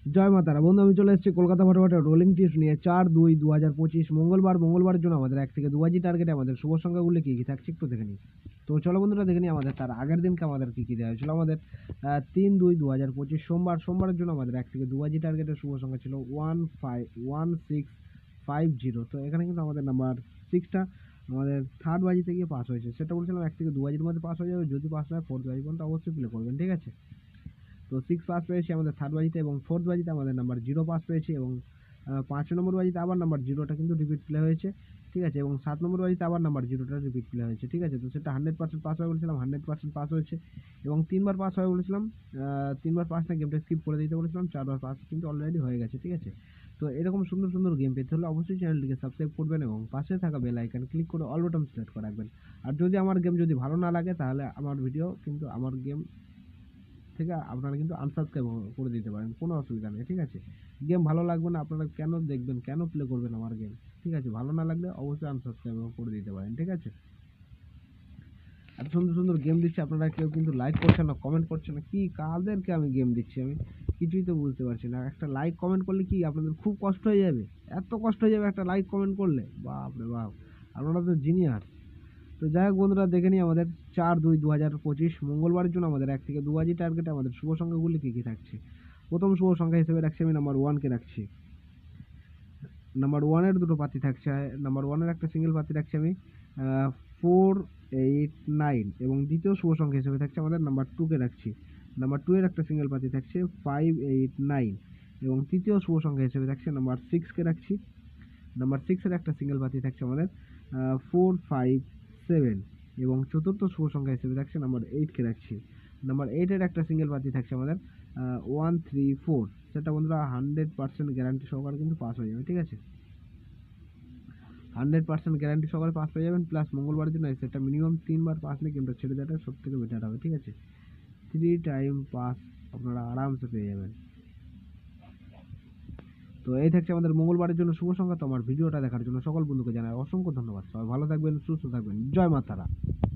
জয় মা তারা। বন্ধু আমি চলে এসেছি কলকাতা ফটোফাটে রোলিং টিপস নিয়ে 4/2/2025 মঙ্গলবারের জন্য আমাদের 1 থেকে 2 বাজি টার্গেটে আমাদের শুভ সংখ্যাগুলি কী কী থাকছে একটু দেখে নিই। তো চলো বন্ধুরা দেখে নিই আমাদের তার আগের দিনকে আমাদের কী কী দেওয়া হয়েছিল। আমাদের 3/2/2025 সোমবারের জন্য আমাদের 1 থেকে 2 বাজি টার্গেটের শুভ সংখ্যা ছিল 1650। তো এখানে কিন্তু আমাদের নাম্বার 6টা আমাদের থার্ড বাজিতে গিয়ে পাস হয়েছে। সেটা বলছিলাম 1 থেকে 2 বাজির মধ্যে পাস হয়ে যাবে, যদি পাস হয় ফোর্থ বাজি পর্যন্ত অবশ্যই প্লে করবেন, ঠিক আছে। তো 6 পাস পেয়েছি আমাদের থার্ড বাজিতে, এবং ফোর্থ বাজিতে আমাদের নাম্বার 0 পাস পেয়েছি, এবং 5 নম্বর বাজিতে আবার নাম্বার 0টা কিন্তু রিপিট প্লে হয়েছে, ঠিক আছে। এবং 7 নম্বর বাজিতে আবার নাম্বার 0টা রিপিট প্লে হয়েছে, ঠিক আছে। তো সেটা 100% পাস হয় বলেছিলাম, 100% পাস হয়েছে। এবং 3বার পাস হয় বলেছিলাম, 3বার পাস না, গেমটা স্কিপ করে দিতে বলেছিলাম, 4বার পাস কিন্তু অলরেডি হয়ে গেছে, ঠিক আছে। তো এরকম সুন্দর সুন্দর গেম পেতে হলে অবশ্যই চ্যানেলটিকে সাবস্ক্রাইব করবেন এবং পাশে থাকা বেল আইকন ক্লিক করে অল বাটন সিলেক্ট করে রাখবেন। আর যদি আমার গেম যদি ভালো না লাগে তাহলে আমার ভিডিও কিন্তু আমার গেম থেকে আপনারা কিন্তু আনসাবস্ক্রাইব করে দিতে পারেন, কোনো অসুবিধা নেই, ঠিক আছে। গেম ভালো লাগবে না, আপনারা কেন দেখবেন, কেন প্লে করবেন আমার গেম, ঠিক আছে। ভালো না লাগলে অবশ্যই আনসাবস্ক্রাইব করে দিতে পারেন, ঠিক আছে। এত সুন্দর সুন্দর গেম দিচ্ছি, আপনারা কেউ কিন্তু লাইক করছেন না, কমেন্ট করছেন না, কি কাদেরকে আমি গেম দিচ্ছি আমি কিছুই তো বুঝতে পারছি না। একটা লাইক কমেন্ট করলে কি আপনাদের খুব কষ্ট হয়ে যাবে, এত কষ্ট হয়ে যাবে একটা লাইক কমেন্ট করলে, বাপ রে বাপ, আপনারা তো জিনিয়াস। তো যাই হোক বন্ধুরা দেখে নিই আমাদের 4/2/2025 মঙ্গলবারের জন্য আমাদের 1 থেকে 2 বাজি টার্গেটে আমাদের শুভ সংখ্যাগুলি কী কী থাকছে। প্রথম শুভ সংখ্যা হিসেবে রাখছি আমি নাম্বার 1কে রাখছি। নাম্বার 1-এর দুটো পাতি থাকছে, নাম্বার 1-এর একটা সিঙ্গেল পাতি রাখছি আমি 489, এবং দ্বিতীয় শুভ সংখ্যা হিসেবে থাকছে আমাদের নাম্বার 2কে রাখছি। নাম্বার 2-এর একটা সিঙ্গেল পাতি থাকছে 589, এবং তৃতীয় শুভ সংখ্যা হিসেবে থাকছে নাম্বার 6কে রাখছি। নাম্বার 6-এর একটা সিঙ্গেল পাতি থাকছে আমাদের 457, এবং চতুর্থ শুভ সংখ্যা হিসেবে থাকছে নাম্বার 8কে রাখছি। নাম্বার 8-এর একটা সিঙ্গেল পাতি থাকছে আমাদের 134। সেটা বন্ধুরা 100% গ্যারান্টি সহকারে কিন্তু পাস হয়ে যাবে, ঠিক আছে। 100% গ্যারান্টি সহকারে পাস পেয়ে যাবেন, প্লাস মঙ্গলবারের জন্য সেটা মিনিমাম 3বার পাস নিয়ে গেমটা ছেড়ে দেওয়াটা সব থেকে বেটার হবে, ঠিক আছে। 3 টাইম পাস আপনারা আরামসে পেয়ে যাবেন। তো এই থাকছে আমাদের মঙ্গলবারের জন্য শুভ সংখ্যা। তো আমার ভিডিওটা দেখার জন্য সকল বন্ধুকে জানাই অসংখ্য ধন্যবাদ। সবাই ভালো থাকবেন, সুস্থ থাকবেন। জয় মা তারা।